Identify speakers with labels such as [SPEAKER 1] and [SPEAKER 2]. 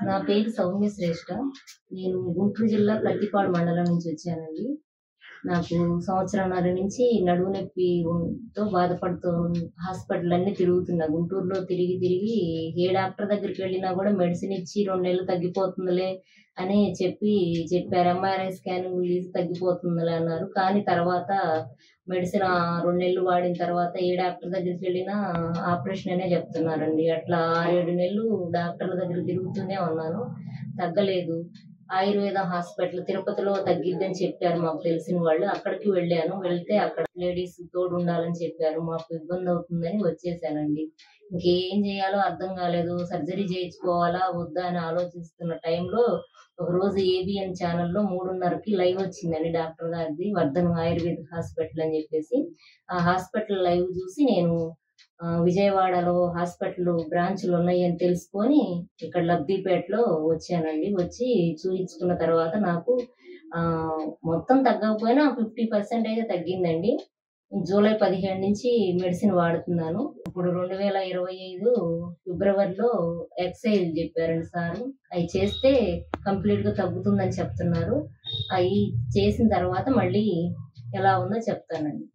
[SPEAKER 1] నా పేరు సౌమ్య శ్రేష్ఠ. నేను గుంటూరు జిల్లా ప్రత్తిపాడు మండలం నుంచి వచ్చానండి. నాకు సంవత్సరంన్నర నుంచి నడుము నొప్పితో బాధపడుతూ హాస్పిటల్లన్నీ తిరుగుతున్నా. గుంటూరులో తిరిగి తిరిగి ఏ డాక్టర్ దగ్గరికెళ్ళినా కూడా మెడిసిన్ ఇచ్చి 2 నెలలు తగ్గిపోతుందిలే అని చెప్పారు. ఎంఆర్ఐ స్కానింగ్ తీసి తగ్గిపోతుందిలే అన్నారు. కానీ తర్వాత మెడిసిన్ 2 నెలలు వాడిన తర్వాత ఏ డాక్టర్ దగ్గరికెళ్ళినా ఆపరేషన్ అనే చెప్తున్నారండి. అట్లా 6, 7 నెలలు డాక్టర్ల దగ్గర తిరుగుతూనే ఉన్నాను. తగ్గలేదు. ఆయుర్వేద హాస్పిటల్ తిరుపతిలో తగ్గిద్దని చెప్పారు మాకు తెలిసిన వాళ్ళు. అక్కడికి వెళ్ళాను. వెళ్తే అక్కడ లేడీస్ తోడుండాలని చెప్పారు. మాకు ఇబ్బందవుతుందని వచ్చేసానండి. ఇంకేం చేయాలో అర్థం కాలేదు. సర్జరీ చేయించుకోవాలా? వద్దా? అని ఆలోచిస్తున్న టైంలో ఒకరోజు ఏబిఎన్ ఛానెల్‌లో 3:30కి లైవ్ వచ్చిందండి డాక్టర్ గారిది. వర్ధన్ ఆయుర్వేద హాస్పిటల్ అని చెప్పేసి. ఆ హాస్పిటల్ లైవ్ చూసి నేను విజయవాడలో హాస్పిటల్ బ్రాంచ్‌లున్నాయని తెలుసుకొని ఇక్కడ లబ్ధిపేటలో వచ్చానండి. వచ్చి చూయించుకున్న తర్వాత నాకు మొత్తం తగ్గకపోయినా 50% అయితే తగ్గిందండి. జూలై 15 నుంచి మెడిసిన్ వాడుతున్నాను. ఇప్పుడు 2025 ఫిబ్రవరిలో ఎక్సర్‌సైజ్‌లు చెప్పారండి సారు. అయి చేస్తే కంప్లీట్‌గా తగ్గుతుందని చెప్తున్నారు. అయి చేసిన తర్వాత మళ్ళీ ఎలా ఉందో చెప్తానండి.